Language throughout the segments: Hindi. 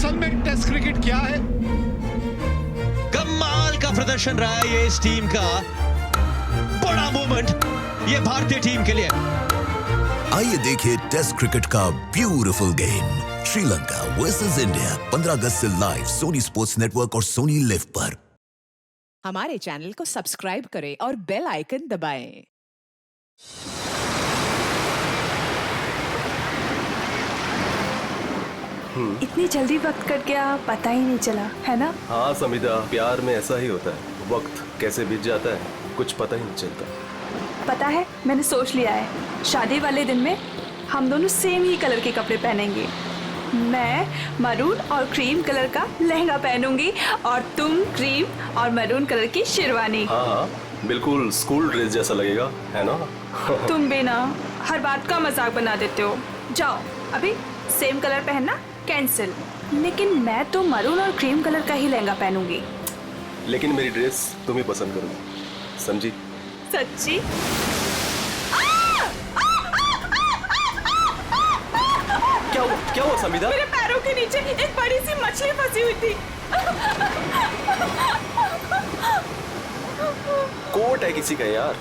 असल में टेस्ट क्रिकेट क्या है? कमाल का प्रदर्शन रहा है ये इस टीम का, बड़ा मोमेंट ये भारतीय टीम के लिए। आइए देखिए टेस्ट क्रिकेट का beautiful game, Sri Lanka versus India, 15 अगस्त से लाइव सोनी स्पोर्ट्स नेटवर्क और सोनी लिव पर। हमारे चैनल को सब्सक्राइब करें और बेल आइकन दबाएं। इतनी जल्दी वक्त कट गया, पता ही नहीं चला, है ना? हाँ समिता, प्यार में ऐसा ही होता है, वक्त कैसे बीत जाता है कुछ पता ही नहीं चलता। पता है, मैंने सोच लिया है, शादी वाले दिन में हम दोनों सेम ही कलर के कपड़े पहनेंगे। मैं मरून और क्रीम कलर का लहंगा पहनूंगी और तुम क्रीम और मरून कलर की शेरवानी। हाँ, बिल्कुल स्कूल ड्रेस जैसा लगेगा, है ना? तुम भी ना हर बात का मजाक बना देते हो। जाओ, अभी सेम कलर पहनना कैंसिल। लेकिन मैं तो मरून और क्रीम कलर का ही लहंगा पहनूंगी। लेकिन मेरी ड्रेस तुम ही पसंद करोगी, समझी? सच्ची? क्या हुआ समिता? मेरे पैरों के नीचे एक बड़ी सी मछली फंसी हुई थी। कोट है किसी का यार,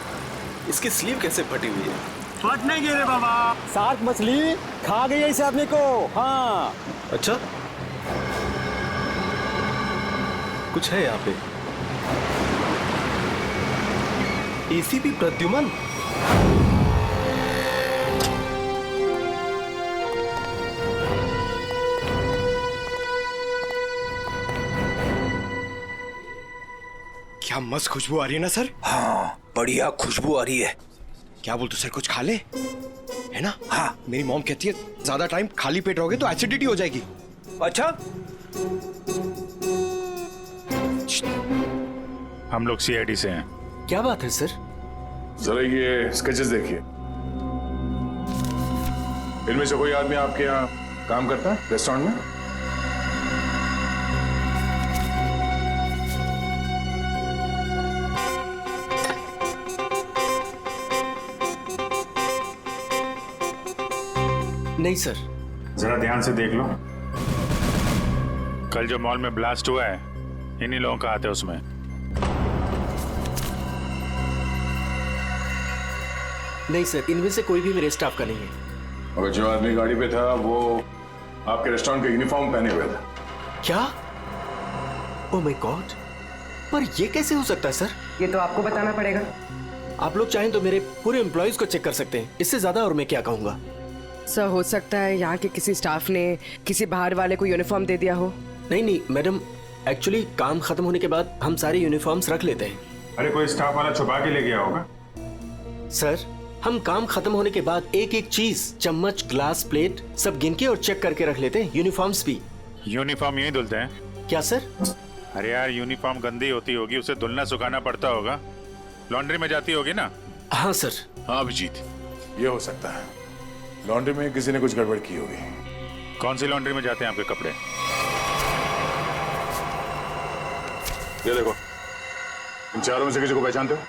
इसकी स्लीव कैसे फटी हुई है? फट नहीं गिरे बाबा, शार्क मछली खा गई है इस आदमी को। हाँ। अच्छा, कुछ है यहाँ पे। एसीपी प्रद्युमन। क्या मस्त खुशबू आ रही है ना सर? हाँ, बढ़िया खुशबू आ रही है। क्या बोलते सर, कुछ खा ले, है ना? हाँ, मेरी मॉम कहती है ज्यादा टाइम खाली पेट रहोगे तो एसिडिटी हो जाएगी। अच्छा, हम लोग सीआईडी से हैं। क्या बात है सर? जरा ये स्केचेस देखिए। इनमें से कोई आदमी आपके यहाँ काम करता है रेस्टोरेंट में? नहीं सर। जरा ध्यान से देख लो। कल जो मॉल में ब्लास्ट हुआ है, इन्हीं लोगों का हाथ है उसमें। नहीं सर, इनमें से कोई भी मेरे स्टाफ का नहीं है। और जो आदमी गाड़ी पे था वो आपके रेस्टोरेंट का यूनिफॉर्म पहने हुए था। क्या? ओह माय गॉड, पर ये कैसे हो सकता है सर? ये तो आपको बताना पड़ेगा। आप लोग चाहें तो मेरे पूरे एम्प्लॉइज को चेक कर सकते हैं, इससे ज्यादा और मैं क्या कहूँगा। सर, हो सकता है यहाँ के किसी स्टाफ ने किसी बाहर वाले को यूनिफॉर्म दे दिया हो। नहीं मैडम, एक्चुअली काम खत्म होने के बाद हम सारे यूनिफॉर्म्स रख लेते हैं। अरे कोई स्टाफ वाला छुपा के ले गया होगा। सर, हम काम खत्म होने के बाद एक एक चीज, चम्मच, ग्लास, प्लेट सब गिन के और चेक करके रख लेते हैं। यूनिफॉर्म्स भी। यूनिफॉर्म यही धुलते हैं क्या सर? अरे यार, यूनिफॉर्म गंदी होती होगी, उसे धुलना सुखाना पड़ता होगा, लॉन्ड्री में जाती होगी ना? हाँ सर। हाँ अभिजीत, ये हो सकता है, लॉन्ड्री में किसी ने कुछ गड़बड़ की होगी। कौन सी लॉन्ड्री में जाते हैं आपके कपड़े? ये देखो, इन चारों में से किसी को पहचानते हो?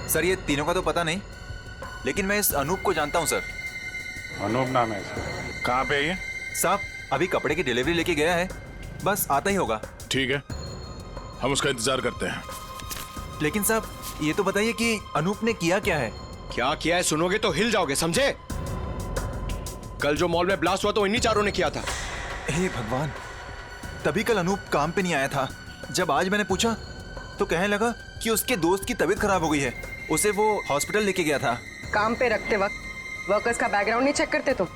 सर ये तीनों का तो पता नहीं, लेकिन मैं इस अनूप को जानता हूँ सर। अनूप नाम है इसका। कहाँ पे है ये? साहब, अभी कपड़े की डिलीवरी लेके गया है, बस आता ही होगा। ठीक है, हम उसका इंतजार करते हैं। लेकिन साहब, ये तो बताइए कि अनूप ने किया क्या है? क्या किया है सुनोगे तो हिल जाओगे, समझे? कल जो मॉल में ब्लास्ट हुआ तो इन्हीं चारों ने किया था। हे भगवान, तभी कल अनूप काम पे नहीं आया था। जब आज मैंने पूछा तो कहने लगा कि उसके दोस्त की तबीयत खराब हो गई है, उसे वो हॉस्पिटल लेके गया था। काम पे रखते वक्त वर्कर्स का बैकग्राउंड नहीं चेक करते तो?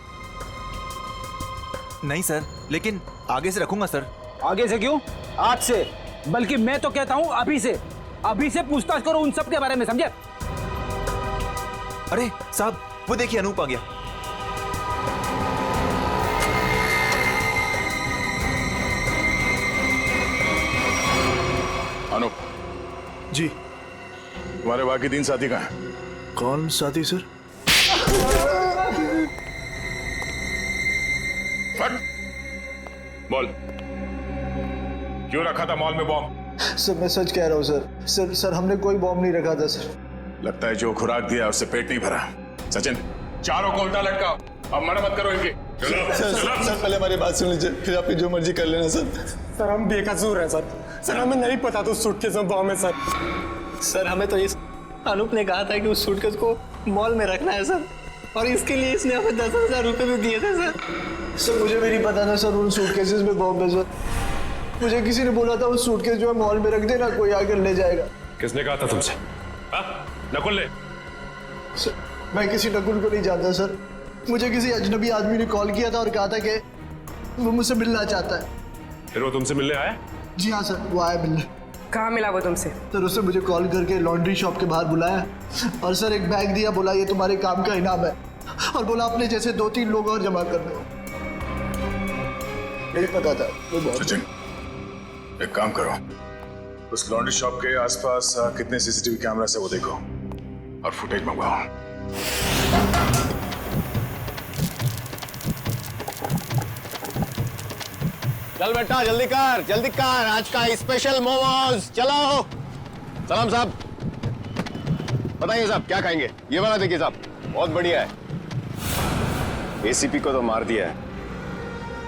नहीं सर, लेकिन आगे से रखूंगा सर। आगे से क्यों, आज से। बल्कि मैं तो कहता हूँ अभी से पूछताछ करो उन सब के बारे में, समझे? अरे साहब, वो देखिए अनूप आ गया। अनूप जी। तुम्हारे बाकी 3 साथी कहाँ हैं? कौन साथी सर? फट बोल, क्यों रखा था मॉल में बॉम्ब? सर मैं सच कह रहा हूँ सर। सर हमने कोई बॉम्ब नहीं रखा था सर। लगता है जो खुराक दिया उससे पेट नहीं भरा। सचिन, चारों को उल्टा लटकाओ, अब मना मत करो इनकी। सर पहले हमारी बात सुन लीजिए, फिर आप जो मर्जी कर लेना सर। सर हम बेकसूर हैं सर। सर हमें नहीं पता था उस सूटकेस में बॉम्ब है सर। सर हमें तो इस अनूप ने कहा था कि उस सूटकेस को मॉल में रखना है सर, और इसके लिए इसने हमें 10,000 रुपए भी दिए थे सर। सर मुझे भी नहीं पता था सर उन सूटकेसेस में बॉम्ब है सर। मुझे किसी ने बोला था उस सूटकेस जो है मॉल में रख देना, कोई आकर ले जाएगा। किसने कहा था तुमसे? नकुल ने? सर मैं किसी नकुल को नहीं जानता सर। मुझे किसी अजनबी आदमी ने कॉल किया था और कहा था कि वो मुझसे मिलना चाहता है। फिर वो तुमसे मिलने आया? जी हाँ सर, वो आया मिलने। कहाँ मिला वो तुमसे? सर उसने मुझे कॉल करके लॉन्ड्री शॉप के बाहर बुलाया और सर एक बैग दिया, बोला ये तुम्हारे काम का इनाम है, और बोला अपने जैसे 2-3 लोग और जमा कर दो। नहीं पता था वो बहुत। सचिन एक काम करो, उस लॉन्ड्री शॉप के आसपास कितने सीसीटीवी कैमरा से वो देखो और फुटेज मंगवाओ। चल बेटा जल्दी कर आज का स्पेशल मोमोज। चलो सलाम साहब, बताइए साहब क्या खाएंगे? ये वाला देखिए साहब, बहुत बढ़िया है। एसीपी को तो मार दिया है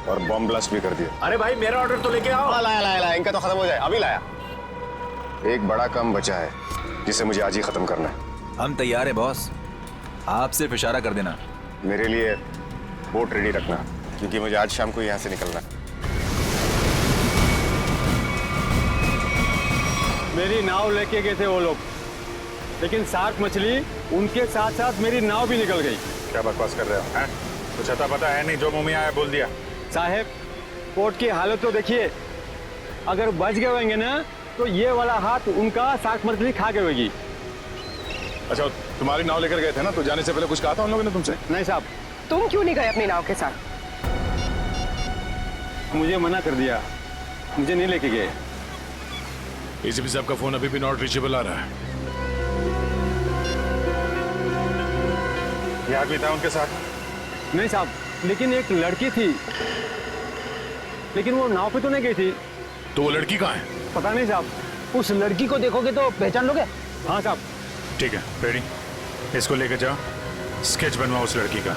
और बॉम्ब ब्लास्ट भी कर दिया। अरे भाई मेरा ऑर्डर तो लेके आओ। लाया इनका तो खत्म हो जाए, अभी लाया। एक बड़ा काम बचा है जिसे मुझे आज ही खत्म करना है। हम तैयार है बॉस, आप सिर्फ इशारा कर देना। मेरे लिए बोट रेडी रखना, क्योंकि मुझे आज शाम को यहाँ से निकलना है। मेरी नाव लेके गए थे वो लोग, लेकिन शार्क मछली उनके साथ साथ मेरी नाव भी निकल गई। क्या बकवास कर रहे हो? हैं? कुछ अता पता है नहीं, जो मुंह में आया बोल दिया। साहब पोर्ट की हालत तो देखिए, अगर बच गए होंगे ना तो ये वाला हाथ उनका शार्क मछली खा गई होगी। अच्छा तुम्हारी नाव लेकर गए थे ना, तो जाने से पहले कुछ कहा था उन लोगों ने तुमसे? नहीं साहब। तुम क्यों नहीं गए अपनी नाव के साथ? मुझे मना कर दिया, मुझे नहीं लेके गए। एसीपी साहब का फोन अभी भी नॉट रीचेबल आ रहा है। ये आदमी था उनके साथ? नहीं साहब, लेकिन एक लड़की थी, लेकिन वो नाव पे तो नहीं गई थी। तो वो लड़की कहाँ है? पता नहीं साहब। उस लड़की को देखोगे तो पहचान लोगे? हाँ साहब। ठीक है रेडी, इसको लेकर जाओ, स्केच बनवाओ उस लड़की का।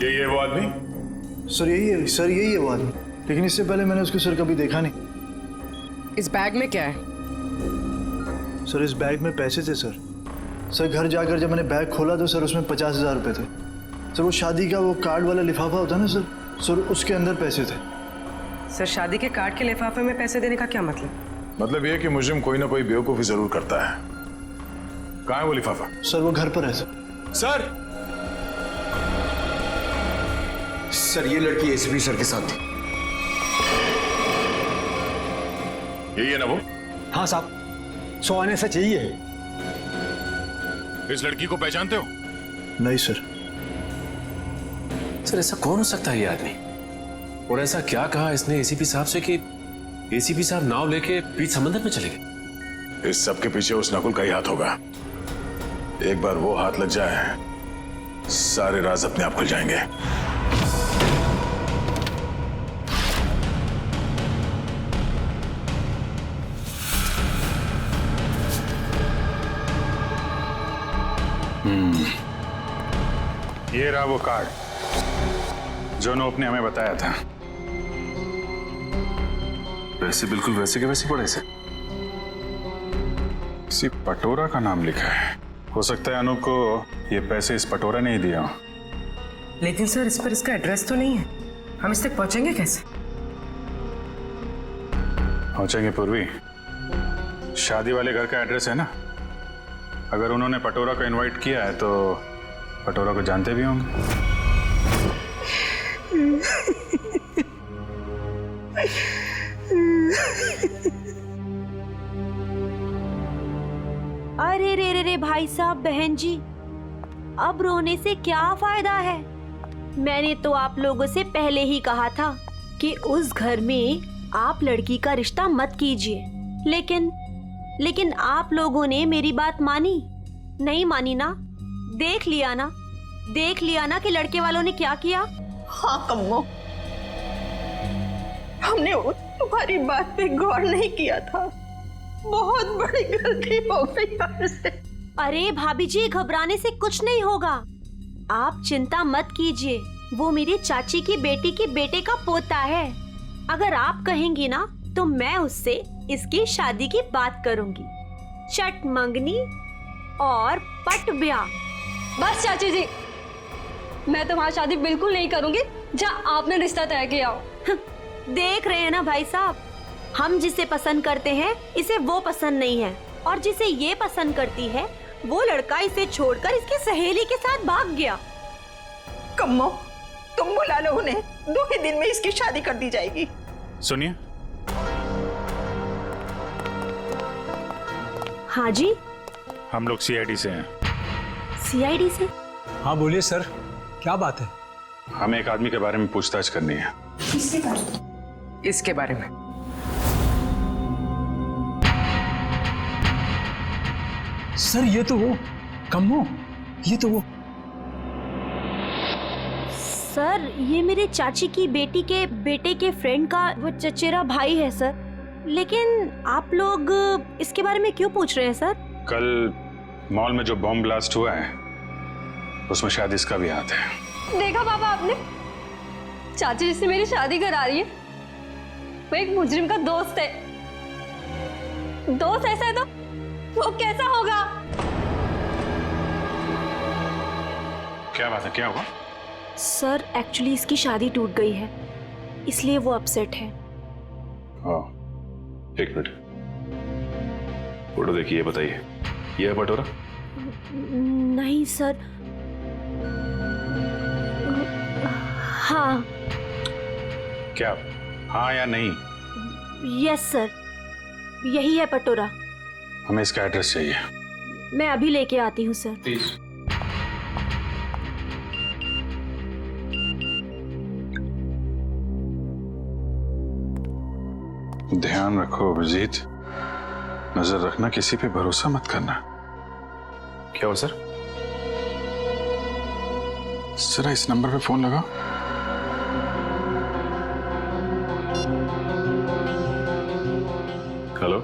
यही है वो आदमी? सर यही है वो आदमी, लेकिन इससे पहले मैंने उसको सर कभी देखा नहीं। इस बैग में क्या है? सर इस बैग में पैसे थे सर। सर घर जाकर जब मैंने बैग खोला तो सर उसमें 50,000 रुपये थे। सर वो शादी का वो कार्ड वाला लिफाफा होता है ना सर उसके अंदर पैसे थे। सर शादी के कार्ड के लिफाफे में पैसे देने का क्या मतलब? मतलब ये कि मुजरिम कोई ना कोई बेवकूफी जरूर करता है। कहाँ है वो लिफाफा? सर वो घर पर है सर। सर ये लड़की एसीपी सर के साथ थी। यही है ना वो? हाँ साहब, 100 आने से चाहिए। इस लड़की को पहचानते हो? नहीं सर। सर ऐसा कौन हो सकता है ये आदमी? और ऐसा क्या कहा इसने एसीपी साहब से कि एसीपी साहब नाव लेके बीच समंदर में चले गए? इस सब के पीछे उस नकुल का ही हाथ होगा। एक बार वो हाथ लग जाए, सारे राज अपने आप खुल जाएंगे। ये रहा वो कार्ड जो अनूप ने हमें बताया था। वैसे बिल्कुल वैसे के वैसे पड़े से किसी पटोरा का नाम लिखा है। हो सकता है अनूप को ये पैसे इस पटोरा ने ही दिया हो। लेकिन सर इस पर इसका एड्रेस तो नहीं है, हम इस तक पहुंचेंगे कैसे? पहुंचेंगे पूर्वी, शादी वाले घर का एड्रेस है ना। अगर उन्होंने पटोरा को इनवाइट किया है तो पटोरा को जानते भी होंगे। अरे रे भाई साहब, बहन जी, अब रोने से क्या फायदा है? मैंने तो आप लोगों से पहले ही कहा था कि उस घर में आप लड़की का रिश्ता मत कीजिए, लेकिन आप लोगों ने मेरी बात मानी नहीं मानी ना? देख लिया ना कि लड़के वालों ने क्या किया। हाँ कम्मो, हमने तुम्हारी बात पे गौर नहीं किया था। बहुत बड़ी गलती हो गई हमसे। अरे भाभी जी, घबराने से कुछ नहीं होगा। आप चिंता मत कीजिए, वो मेरी चाची की बेटे का पोता है। अगर आप कहेंगी ना तो मैं उससे इसकी शादी की बात करूंगी। चट मंगनी और पट ब्याह। बस चाची जी, मैं तुम्हारी शादी बिल्कुल नहीं करूंगी जहाँ आपने रिश्ता तय किया हो। देख रहे हैं ना भाई साहब, हम जिसे पसंद करते हैं इसे वो पसंद नहीं है, और जिसे ये पसंद करती है वो लड़का इसे छोड़कर इसकी सहेली के साथ भाग गया। कम्मो, तुम बुला लो उन्हें, 2 ही दिन में इसकी शादी कर दी जाएगी। सुनिए। हाँ जी। हम लोग सीआईडी से हैं। सीआईडी से? हाँ बोलिए सर, क्या बात है? हमें एक आदमी के बारे में पूछताछ करनी है। इसके बारे में? सर ये तो वो कम्मो, ये तो वो। सर ये मेरे चाची की बेटे के फ्रेंड का वो चचेरा भाई है सर। लेकिन आप लोग इसके बारे में क्यों पूछ रहे हैं सर? कल मॉल में जो बॉम्ब ब्लास्ट हुआ है उसमें शायद इसका भी हाथ है। देखा पापा आपने, चाची जिससे मेरी शादी करा रही है वो एक मुजरिम का दोस्त है। दोस्त ऐसा है तो वो कैसा होगा? क्या बात है, क्या हुआ? सर एक्चुअली इसकी शादी टूट गई है, इसलिए वो अपसेट है। हाँ, एक मिनट, फोटो देखिए, ये बताइए, ये है पटोरा? नहीं सर। हाँ। क्या हाँ या नहीं? यस सर, यही है पटोरा। हमें इसका एड्रेस चाहिए। मैं अभी लेके आती हूँ सर। प्लीज। ध्यान रखो अभिजीत, नजर रखना, किसी पे भरोसा मत करना। क्या हो सर? जरा इस नंबर पे फोन लगाओ। Hello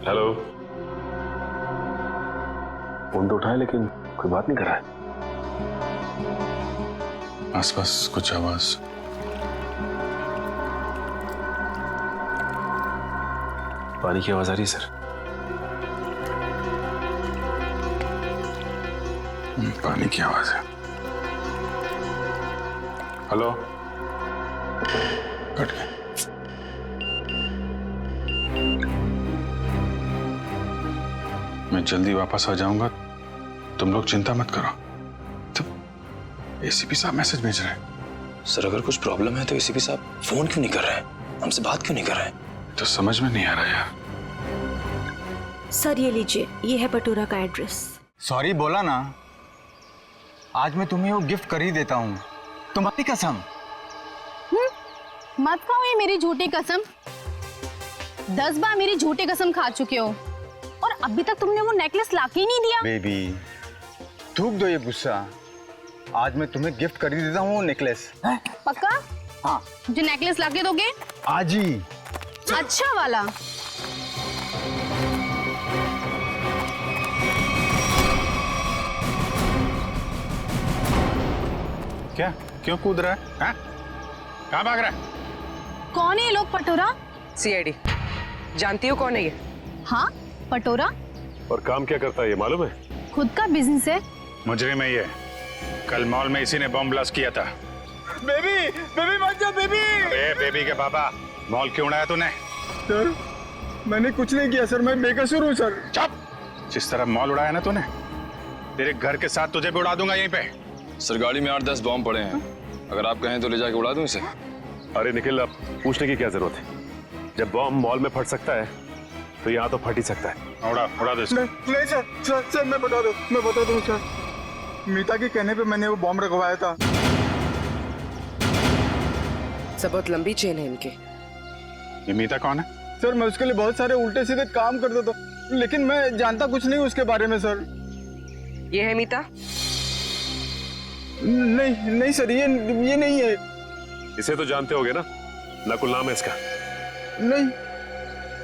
hello. फोन तो उठाया लेकिन कोई बात नहीं कर रहा है। आसपास कुछ आवाज? पानी की आवाज आ रही है सर। पानी की आवाज है। हेलो, कट गया। मैं जल्दी वापस आ जाऊंगा, तुम लोग चिंता मत करो। तो एसीपी साहब मैसेज भेज रहे हैं। सर अगर कुछ प्रॉब्लम है तो एसीपी साहब फोन क्यों नहीं कर रहे हैं, हमसे बात क्यों नहीं कर रहे हैं? तो समझ में नहीं आ रहा यार। सर ये लीजिए, ये है पटोरा का एड्रेस। सॉरी बोला ना, आज मैं तुम्हें वो गिफ्ट कर ही देता हूँ, तुम्हारी कसम। मत खाओ ये मेरी झूठी कसम। 10 बार मेरी झूठी कसम खा चुके हो और अभी तक तुमने वो नेकलेस लाके ही नहीं दिया। बेबी थूक दो ये गुस्सा, आज मैं तुम्हें गिफ्ट कर ही देता हूँ वो नेकलेस। पक्का? हाँ। जो नेकलेस लाके दोगे? आज ही। अच्छा वाला। क्या, क्यों कूद रहा है? हाँ? कहाँ भाग रहा है? कौन है ये लोग पटोरा? सीआईडी। जानती हो कौन है ये? हाँ पटोरा। और काम क्या करता है ये मालूम है? खुद का बिजनेस है। मुजरिम है ये। कल मॉल में इसी ने बॉम्ब ब्लास्ट किया था। बेबी, बेबी मत जा बेबी। अरे बेबी के पापा, मॉल क्यों उड़ाया तूने? सर मैंने कुछ नहीं किया सर, मैं बेकसूर हूँ सर। चुप! जिस तरह मॉल उड़ाया ना तूने, तेरे घर के साथ तुझे भी उड़ा दूंगा यहीं पे। सर गाड़ी में 8-10 बॉम्ब पड़े हैं, अगर आप कहें तो ले जाके उड़ा दूं इसे। अरे निखिल, अब पूछने की क्या जरूरत है? जब बॉम्ब मॉल में फट सकता है तो यहाँ तो फट ही सकता है। उड़ा दो इसको। नहीं सर, मैं बता दूं सर, मीता के कहने पे मैंने वो बॉम्ब रखवाया था। सब बहुत लंबी चेन है इनके। ये मीता कौन है? सर मैं उसके लिए बहुत सारे उल्टे सीधे काम करता था, लेकिन मैं जानता कुछ नहीं उसके बारे में सर। ये है मीता? नहीं सर, ये नहीं है। इसे तो जानते होगे ना? नकुल नाम है इसका? नहीं।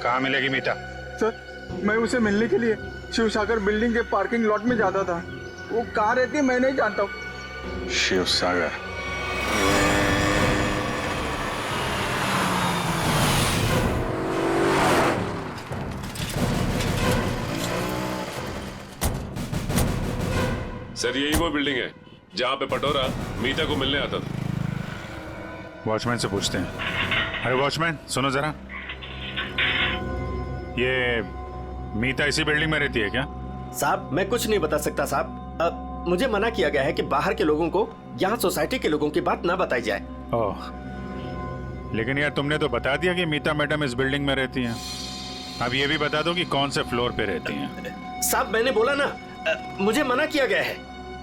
कहाँ मिलेगी मीता? सर मैं उसे मिलने के लिए शिव सागर बिल्डिंग के पार्किंग लॉट में जाता था। वो कहाँ रहती है मैं नहीं जानता हूँ। शिव सागर? सर यही वो बिल्डिंग है जहां पे पटोरा मीता को मिलने आता था। वॉचमैन से पूछते हैं। अरे वॉचमैन सुनो जरा, ये मीता इसी बिल्डिंग में रहती है क्या? साहब मैं कुछ नहीं बता सकता साहब। मुझे मना किया गया है कि बाहर के लोगों को यहाँ सोसाइटी के लोगों की बात ना बताई जाए। ओह, लेकिन यार तुमने तो बता दिया कि मीता मैडम इस बिल्डिंग में रहती हैं। अब ये भी बता दो कि कौन से फ्लोर पे रहती हैं। साहब मैंने बोला ना, मुझे मना किया गया है।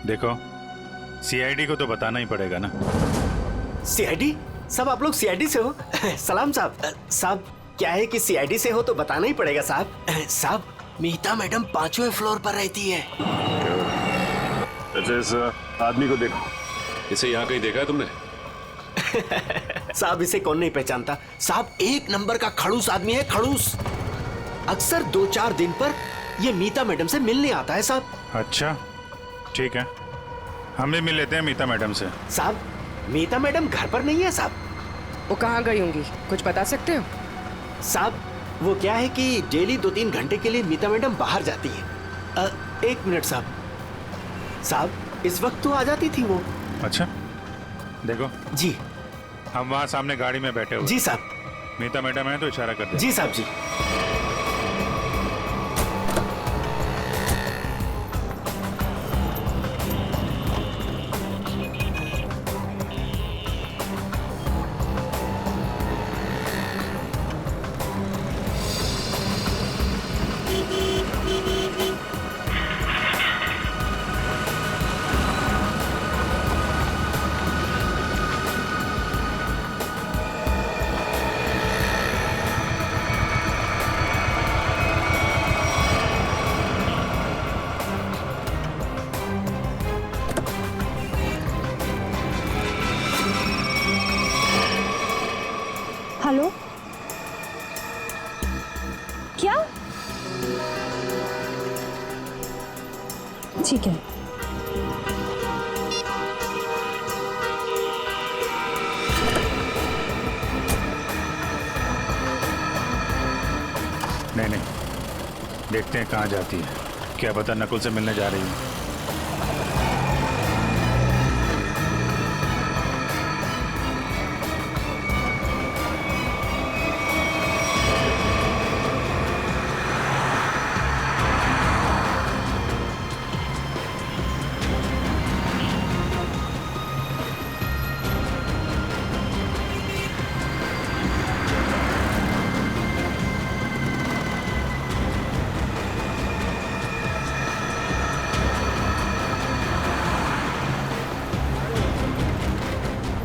देखो सीआईडी को तो बताना ही पड़ेगा ना। सीआईडी? सब आप लोग सीआईडी से हो? सलाम साहब। साहब क्या है कि सीआईडी से हो तो बताना ही पड़ेगा साहब। साहब मीता मैडम 5वें फ्लोर पर रहती है। अच्छा इस आदमी को देखो। इसे यहाँ कहीं देखा है तुमने? साहब इसे कौन नहीं पहचानता। साहब 1 नंबर का खड़ूस आदमी है, खड़ूस। अक्सर 2-4 दिन पर ये मीता मैडम से मिलने आता है साहब। अच्छा ठीक है, हम भी मिल लेते हैं मीता मैडम से। साहब मीता मैडम घर पर नहीं है साहब। वो कहाँ गई होंगी, कुछ बता सकते हो? साहब वो क्या है कि डेली 2-3 घंटे के लिए मीता मैडम बाहर जाती है। 1 मिनट साहब। साहब इस वक्त तो आ जाती थी वो। अच्छा देखो जी, हम वहाँ सामने गाड़ी में बैठे हुए। जी साहब। मीता मैडम है तो इशारा कर दे। जी साहब जी। हेलो, क्या? ठीक है। नहीं देखते हैं कहाँ जाती है। क्या पता नकुल से मिलने जा रही है।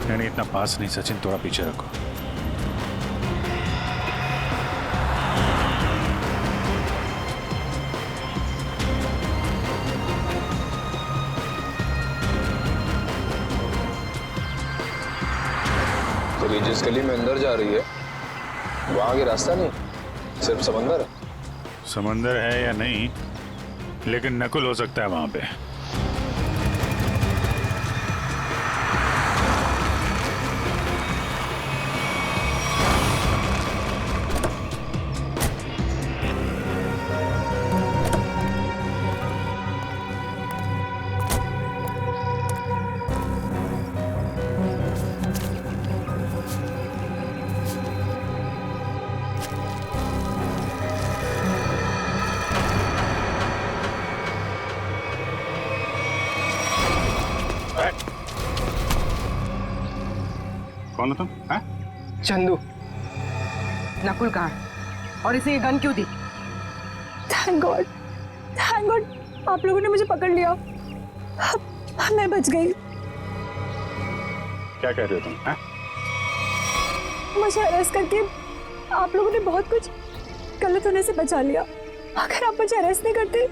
नहीं इतना पास नहीं सचिन, थोड़ा पीछे रखो। तो ये जिस गली में अंदर जा रही है वहां आगे रास्ता नहीं, सिर्फ समंदर है। समंदर है या नहीं, लेकिन नकुल हो सकता है वहां पे। कौन हो तुम? चंदू। नकुल कहाँ? और इसे ये गन क्यों दी? थैंक गॉड, थैंक गॉड आप लोगों ने मुझे पकड़ लिया। मैं बच गई। क्या कह रहे हो तुम? मुझे अरेस्ट करके आप लोगों ने बहुत कुछ गलत होने से बचा लिया। अगर आप मुझे अरेस्ट नहीं करते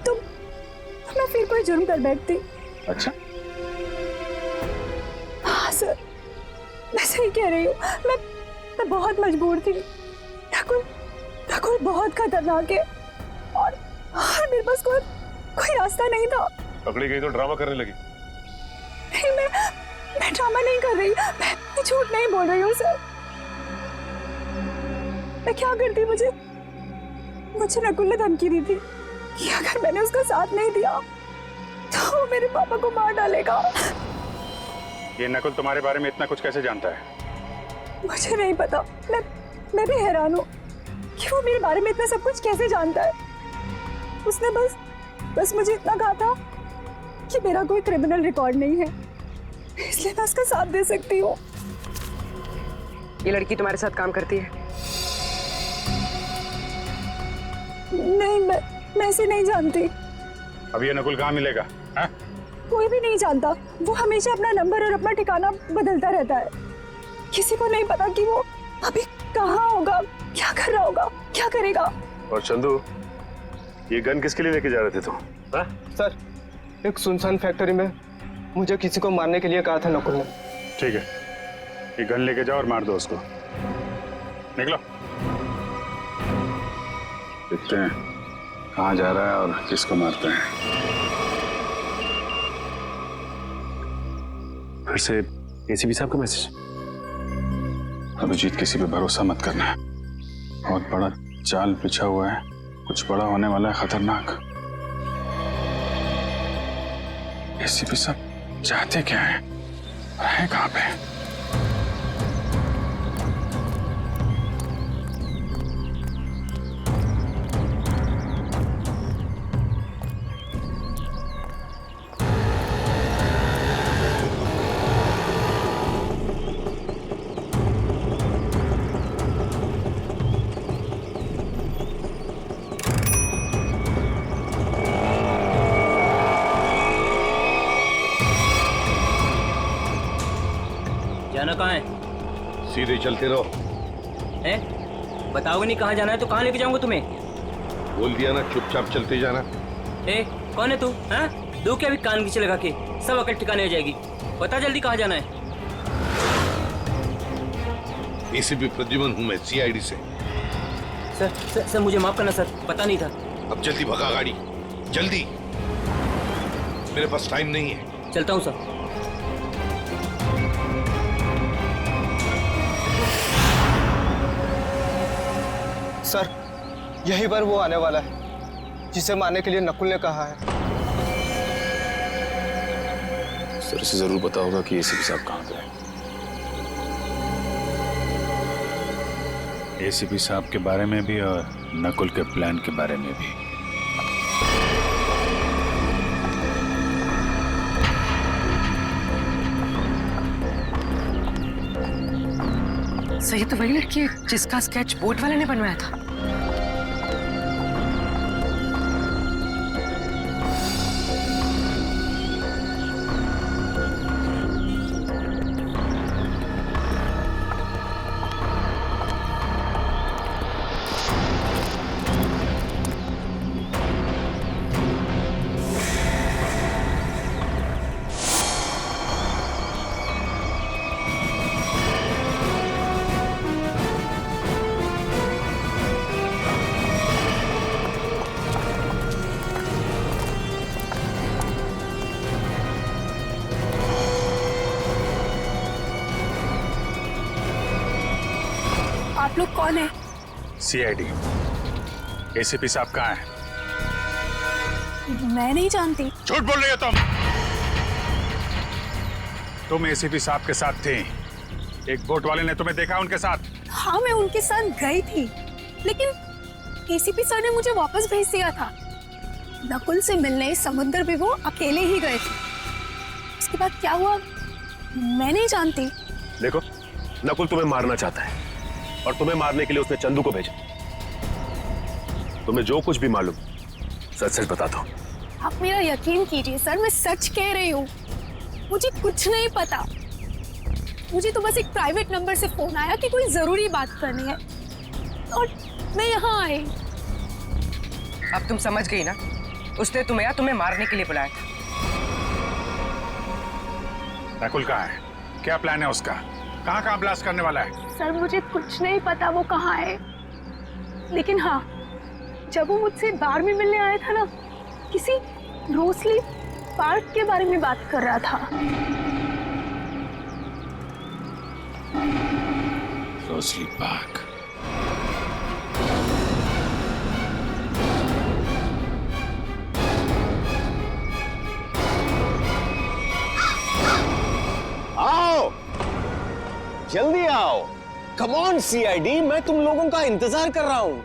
तो मैं फिर कोई जुर्म कर बैठती। अच्छा हाँ सर, मैं सही कह रही हूँ। मैं बहुत मजबूर थी। नकुल बहुत खतरनाक है और मेरे पास कोई रास्ता नहीं था। पकड़ी गई तो ड्रामा करने लगी। नहीं, मैं ड्रामा नहीं कर रही, मैं झूठ नहीं बोल रही हूँ सर। मैं क्या करती, मुझे नकुल ने धमकी दी थी कि अगर मैंने उसका साथ नहीं दिया तो वो मेरे पापा को मार डालेगा। ये नकुल तुम्हारे बारे में इतना कुछ कैसे जानता है? मुझे नहीं पता, मैं भी हैरान हूँ कि वो मेरे बारे में इतना सब कुछ कैसे जानता है। उसने बस मुझे इतना कहा था कि मेरा कोई क्रिमिनल रिकॉर्ड नहीं है, इसलिए मैं उसका साथ दे सकती हूँ। ये लड़की तुम्हारे साथ काम करती है? नहीं, मैं इसे नहीं जानती। अब ये नकुल कहाँ मिलेगा? हा? कोई भी नहीं जानता, वो हमेशा अपना नंबर और अपना ठिकाना बदलता रहता है। किसी को नहीं पता कि वो अभी कहाँ होगा, क्या कर रहा होगा, क्या करेगा। और चंदू, ये गन किसके लिए लेके जा रहे थे तुम? सर, एक सुनसान फैक्ट्री में मुझे किसी को मारने के लिए कहा था नकुल ने। ठीक है, ये गन लेके जाओ और मार दो उसको। निकलो। देखते हैं कहाँ जा रहा है और किसको मारते हैं। फिर से एसीपी साहब का मैसेज। अभिजीत, किसी पे भरोसा मत करना, बहुत बड़ा जाल बिछा हुआ है, कुछ बड़ा होने वाला है, खतरनाक। एसीपी साहब चाहते क्या है, रहे कहाँ पे? जाना कहाँ है? सीधे चलते रहो। बताओगे नहीं कहाँ जाना है तो कहाँ लेके जाऊंगा तुम्हें? बोल दिया ना, चुपचाप चलते जाना। कौन है तू? हाँ, दो क्या भी कान खींचे लगा के, सब अकल ठिकाने आ जाएगी। बता जल्दी कहाँ जाना है? एसीपी प्रद्युमन हूँ मैं, सीआईडी से। सर मुझे माफ करना सर, पता नहीं था। अब जल्दी भगा गाड़ी, जल्दी, मेरे पास टाइम नहीं है। चलता हूँ सर। सर, यही बार वो आने वाला है जिसे मारने के लिए नकुल ने कहा है। सर, इसे जरूर पता होगा कि एसीपी साहब कहाँ पे हैं। एसीपी साहब के बारे में भी और नकुल के प्लान के बारे में भी। सही तो वही लड़की है जिसका स्केच बोर्ड वाले ने बनवाया था। आप लोग कौन है? सीआईडी। एसीपी साहब कहाँ हैं? मैं नहीं जानती। झूठ बोल रही हो तुम एसीपी साहब के साथ थी। एक बोट वाले ने तुम्हें देखा उनके साथ? हाँ, मैं उनके साथ गई थी, लेकिन एसीपी सर ने मुझे वापस भेज दिया था। नकुल से मिलने समुद्र भी वो अकेले ही गए थे। उसके बाद क्या हुआ मैं नहीं जानती। देखो, नकुल तुम्हें मारना चाहता है और तुम्हें मारने के लिए उसने चंदू को भेजा। तुम्हें जो कुछ भी मालूम सच सच बता दो। आप मेरा यकीन कीजिए सर, मैं सच कह रही हूँ। मुझे कुछ नहीं पता। मुझे तो बस एक प्राइवेट नंबर से फोन आया कि कोई जरूरी बात करनी है और मैं यहाँ आई। अब तुम समझ गई ना, उसने तुम्हें मारने के लिए बुलाया था। नकुल कहाँ है? क्या प्लान है उसका? कहाँ ब्लास्ट करने वाला है? सर मुझे कुछ नहीं पता वो कहाँ है, लेकिन हाँ जब वो मुझसे बार में मिलने आया था ना, किसी रोसली पार्क के बारे में बात कर रहा था। Rosalie park. आओ, जल्दी आओ। कम ऑन सीआईडी, मैं तुम लोगों का इंतजार कर रहा हूं।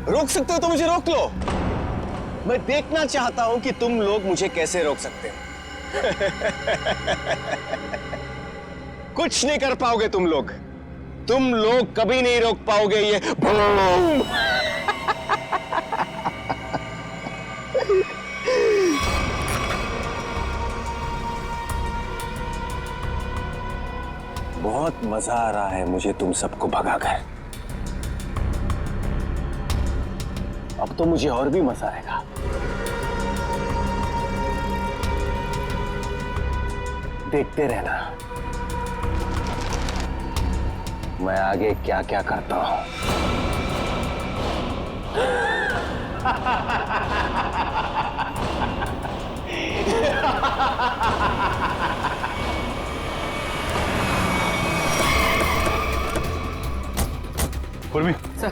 रोक सकते हो तो मुझे रोक लो। मैं देखना चाहता हूं कि तुम लोग मुझे कैसे रोक सकते हो। कुछ नहीं कर पाओगे तुम लोग कभी नहीं रोक पाओगे ये बूम। बहुत मजा आ रहा है मुझे तुम सबको भगाकर। अब तो मुझे और भी मजा आएगा। देखते रहना मैं आगे क्या क्या करता हूं। पूर्वी सर,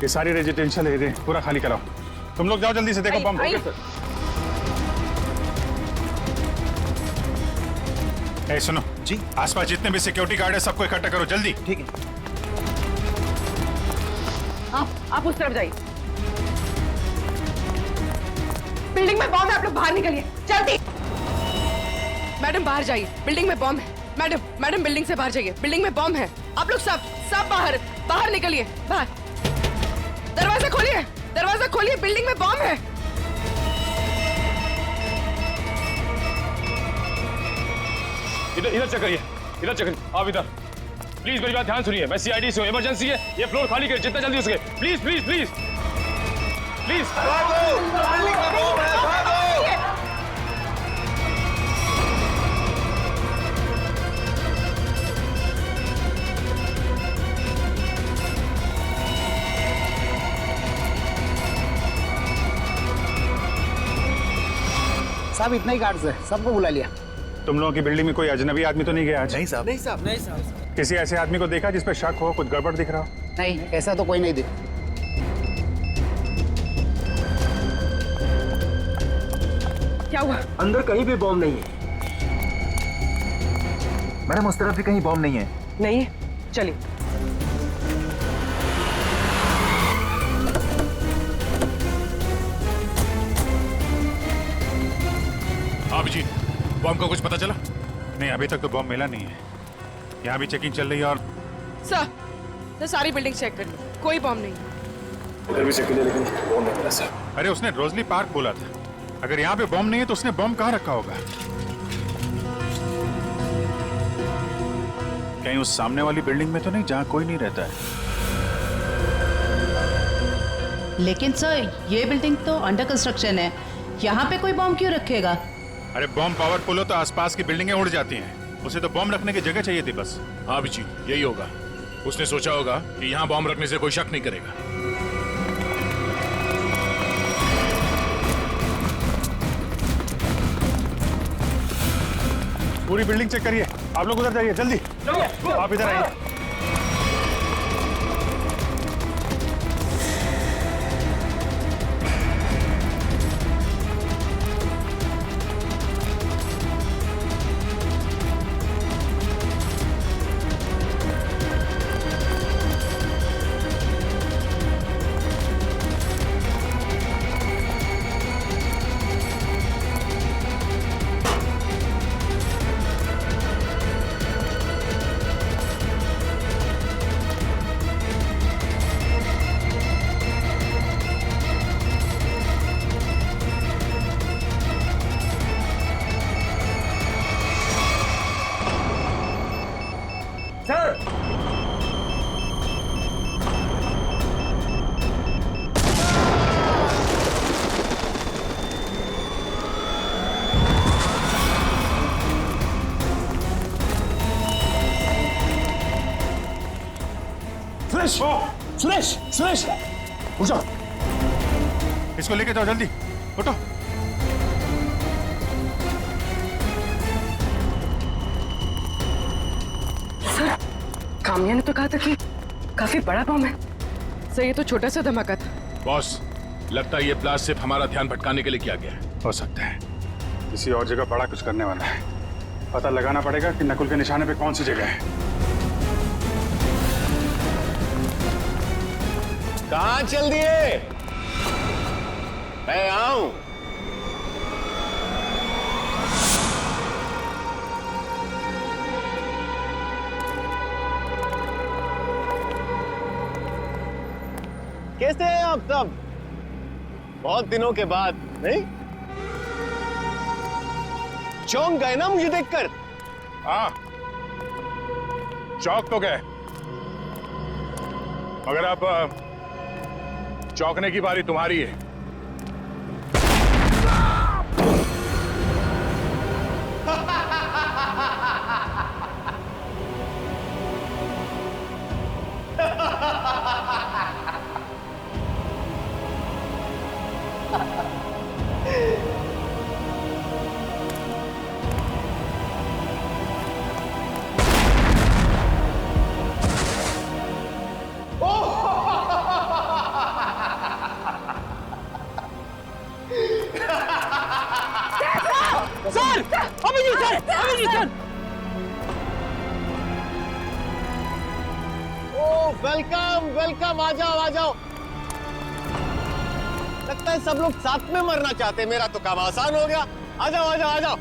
ये सारी रेजिडेंशियल एरिया पूरा खाली कराओ। तुम लोग जाओ जल्दी से, देखो बम। ए सुनो जी, आसपास जितने भी सिक्योरिटी गार्ड है सबको इकट्ठा करो जल्दी। ठीक है। आप उस तरफ जाइए। बिल्डिंग में बॉम्ब है, आप लोग बाहर निकलिए जल्दी। मैडम बाहर जाइए, बिल्डिंग में बॉम्ब है। मैडम बिल्डिंग से बाहर जाइए, बिल्डिंग में बॉम्ब है। आप लोग सब बाहर निकलिए। बाहर दरवाजा खोलिए, बिल्डिंग में बॉम्ब है। इधर चेक करिए, आप इधर प्लीज मेरी बात ध्यान सुनिए। मैं सीआईडी से हूं, इमरजेंसी है, ये फ्लोर खाली करिए जितना जल्दी हो सके। Please please please please. साहब इतना ही गार्ड्स है, सबको बुला लिया। तुम लोगों की बिल्डिंग में कोई अजनबी आदमी तो नहीं गया आज? नहीं साहब। नहीं साहब। किसी ऐसे आदमी को देखा जिस पे शक हो, कुछ गड़बड़ दिख रहा हो? नहीं, ऐसा तो कोई नहीं दिख। क्या हुआ? अंदर कहीं भी बॉम्ब नहीं है। मैडम उस तरफ भी कहीं बॉम्ब नहीं है। नहीं है, चलिए। जी, बॉम्ब का कुछ पता चला? नहीं, अभी तक तो बॉम्ब मिला नहीं है। यहाँ भी चेकिंग चल रही है और सर सारी बिल्डिंग चेक कर ली, कोई बॉम्ब नहीं। उधर भी चेक किया लेकिन बॉम्ब नहीं मिला सर। अरे उसने रोजली पार्क बोला था। अगर यहाँ पे बॉम्ब नहीं है तो उसने बॉम्ब कहाँ रखा होगा? कहीं उस सामने वाली बिल्डिंग में तो नहीं जहाँ कोई नहीं रहता है? लेकिन सर ये बिल्डिंग तो अंडर कंस्ट्रक्शन है, यहाँ पे कोई बॉम्ब क्यों रखेगा? अरे बॉम्ब पावरफुल हो तो आसपास की बिल्डिंगें उड़ जाती हैं। उसे तो बॉम्ब रखने की जगह चाहिए थी बस। हाँ जी, यही होगा। उसने सोचा होगा कि यहाँ बॉम्ब रखने से कोई शक नहीं करेगा। पूरी बिल्डिंग चेक करिए। आप लोग उधर जाइए जल्दी। आप इधर आइए। सुरेश सुरेश उठ जाओ, इसको लेके जाओ जल्दी, उठो। सर काम्या ने तो कहा था कि काफी बड़ा बम है। सर ये तो छोटा सा धमाका था। बॉस, लगता है ये ब्लास्ट सिर्फ हमारा ध्यान भटकाने के लिए किया गया है। हो सकता है किसी और जगह बड़ा कुछ करने वाला है। पता लगाना पड़ेगा कि नकुल के निशाने पे कौन सी जगह है। कहां चल दिए? मैं आऊं। कैसे हैं आप सब? बहुत दिनों के बाद, नहीं? चौंक गए ना मुझे देखकर? हाँ, चौक तो गए, मगर अब चौंकने की बारी तुम्हारी है। Sir Abhijeet sir, Abhijeet sir. Oh welcome welcome, आ जाओ आ जाओ। लगता है सब लोग साथ में मरना चाहते हैं। मेरा तो काम आसान हो गया। आ जाओ आ जाओ आ जाओ।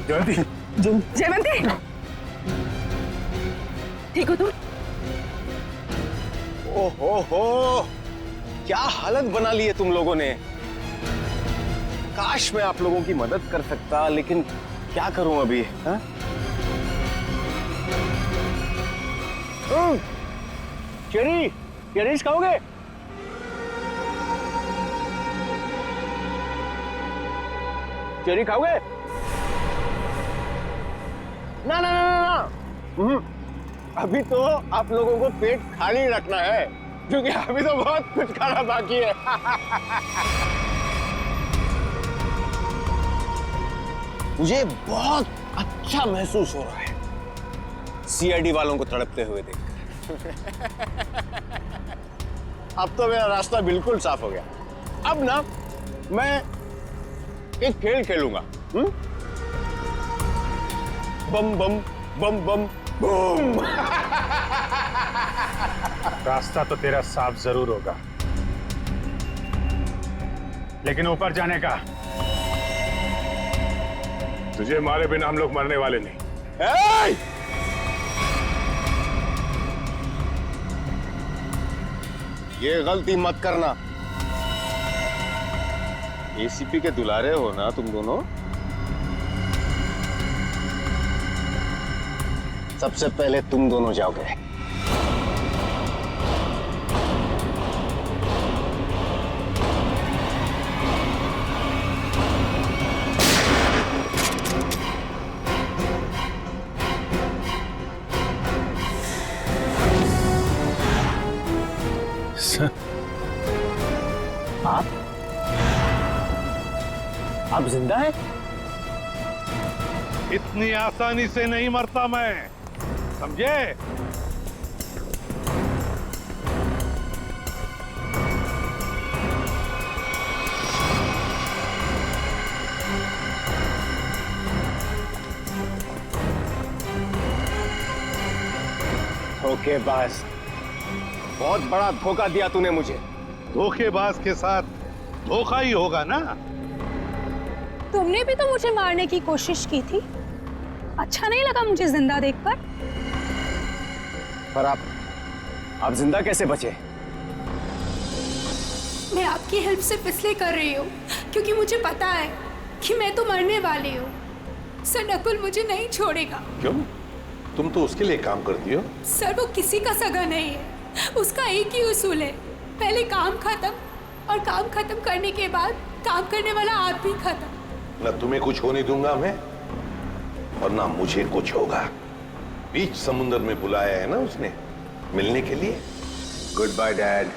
जल्दी जयवंती, ठीक हो तुम? ओहो, क्या हालत बना ली है तुम लोगों ने। काश मैं आप लोगों की मदद कर सकता, लेकिन क्या करूं अभी? हाँ? चेरीज खाओगे? चेरी खाओगे? ना ना ना ना, अभी तो आप लोगों को पेट खाली रखना है, क्योंकि अभी तो बहुत कुछ खाना बाकी है। मुझे बहुत अच्छा महसूस हो रहा है सीआईडी वालों को तड़पते हुए देखकर। अब तो मेरा रास्ता बिल्कुल साफ हो गया। अब ना मैं एक खेल खेलूंगा। बम बम बम बम बूम। रास्ता तो तेरा साफ जरूर होगा, लेकिन ऊपर जाने का तुझे मारे बिना हम लोग मरने वाले नहीं। ये गलती मत करना। एसीपी के दुलारे हो ना तुम दोनों। सबसे पहले तुम दोनों जाओगे। आप जिंदा हैं? इतनी आसानी से नहीं मरता मैं, समझे? धोखेबाज, बहुत बड़ा धोखा दिया तूने मुझे। धोखेबाज के साथ धोखा ही होगा ना। तुमने भी तो मुझे मारने की कोशिश की थी। अच्छा नहीं लगा मुझे जिंदा देखकर। पर आप जिंदा कैसे बचे? मैं आपकी हेल्प सिर्फ इसलिए कर रही हूँ क्योंकि मुझे पता है कि मैं तो मरने वाली हूँ। सर नकुल मुझे नहीं छोड़ेगा। क्यों? तुम तो उसके लिए काम करती हो। सर वो किसी का सगा नहीं है, उसका एक ही उसूल है, पहले काम खत्म और काम खत्म करने के बाद काम करने वाला आदमी खत्म। न तुम्हें कुछ होने दूंगा मैं और ना मुझे कुछ होगा। बीच समुद्र में बुलाया है ना उसने मिलने के लिए। Good bye dad.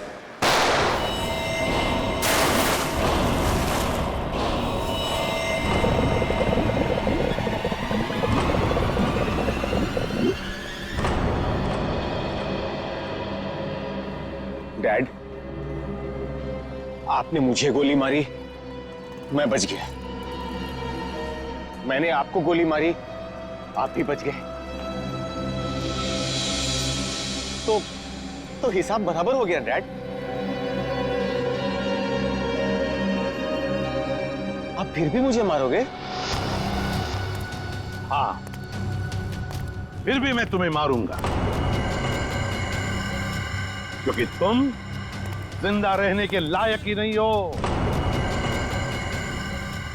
डैड, आपने मुझे गोली मारी, मैं बच गया। मैंने आपको गोली मारी, आप भी बच गए। तो हिसाब बराबर हो गया डैड। आप फिर भी मुझे मारोगे? हाँ, फिर भी मैं तुम्हें मारूंगा, क्योंकि तुम जिंदा रहने के लायक ही नहीं हो।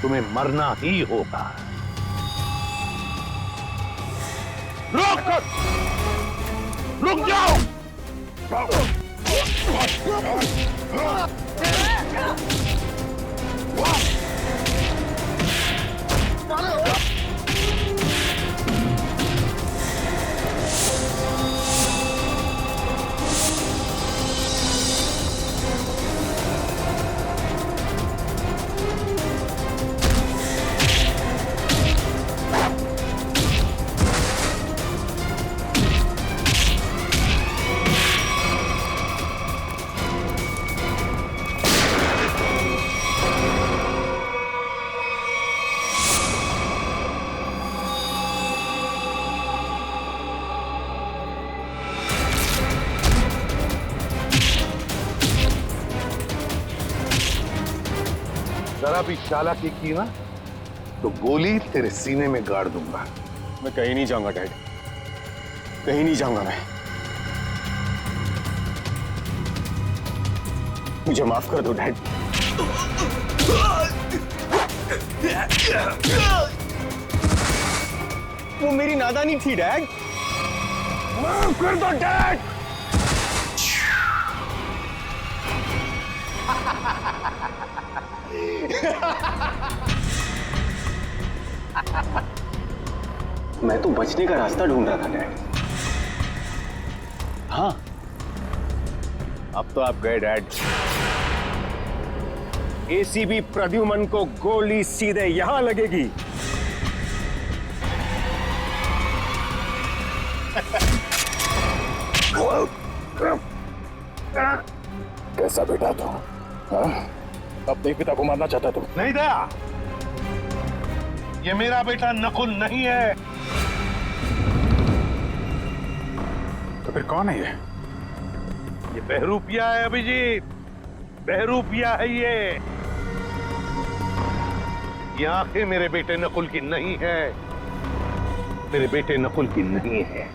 तुम्हें मरना ही होगा। रुक जाओ! जरा भी चालाकी की ना तो गोली तेरे सीने में गाड़ दूंगा। मैं कहीं नहीं जाऊंगा डैड, कहीं नहीं जाऊंगा मैं। मुझे माफ कर दो डैड। वो मेरी नादानी थी डैड। माफ कर दो डैड। मैं तो बचने का रास्ता ढूंढ रहा था डैड। हाँ, अब तो आप गए डैड। एसीबी प्रद्युमन को गोली सीधे यहां लगेगी। कैसा बेटा तू? हाँ? अपने पिता को मारना चाहता तू? नहीं दया, ये मेरा बेटा नकुल नहीं है। तो फिर कौन है ये बहरूपिया है अभिजीत, बहरूपिया है ये आंखें मेरे बेटे नकुल की नहीं है, मेरे बेटे नकुल की नहीं है।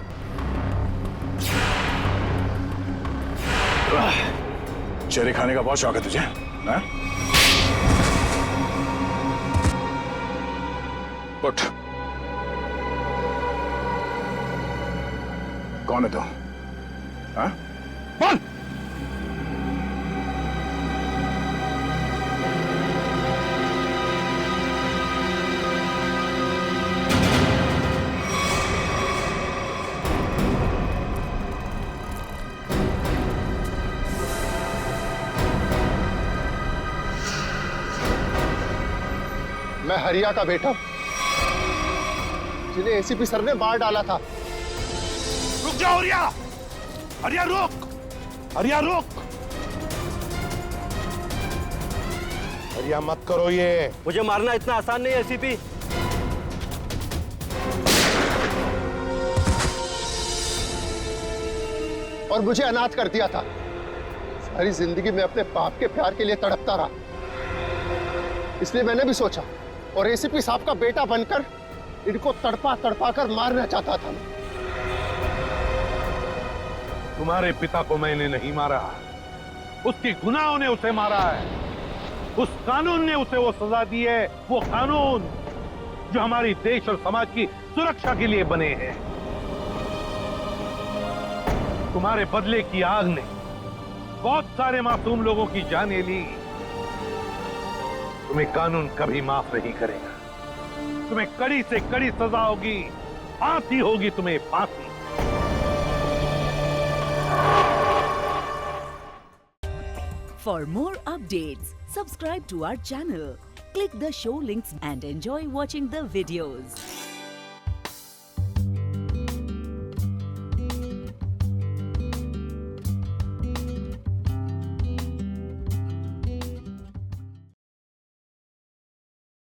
चेरी खाने का बहुत शौक है तुझे, हाँ? उठ। कौन है तू? हाँ? बोल। मैं हरिया का बेटा, जिन्हें एसीपी सर ने मार डाला था। रुक जाओ हरिया, हरिया रुक, हरिया रुक, हरिया मत करो ये। मुझे मारना इतना आसान नहीं है एसीपी। और मुझे अनाथ कर दिया था। सारी जिंदगी में अपने बाप के प्यार के लिए तड़पता रहा, इसलिए मैंने भी सोचा और एसीपी साहब का बेटा बनकर इनको तड़पा तड़पा कर मारना चाहता था। तुम्हारे पिता को मैंने नहीं मारा, उसके गुनाहों ने उसे मारा है। उस कानून ने उसे वो सजा दी है, वो कानून जो हमारी देश और समाज की सुरक्षा के लिए बने हैं। तुम्हारे बदले की आग ने बहुत सारे मासूम लोगों की जानें ली। तुम्हें कानून कभी माफ नहीं करेगा। तुम्हें कड़ी से कड़ी सजा होगी, फांसी होगी, तुम्हें फांसी। For more updates, subscribe to our channel, click the show links and enjoy watching the videos.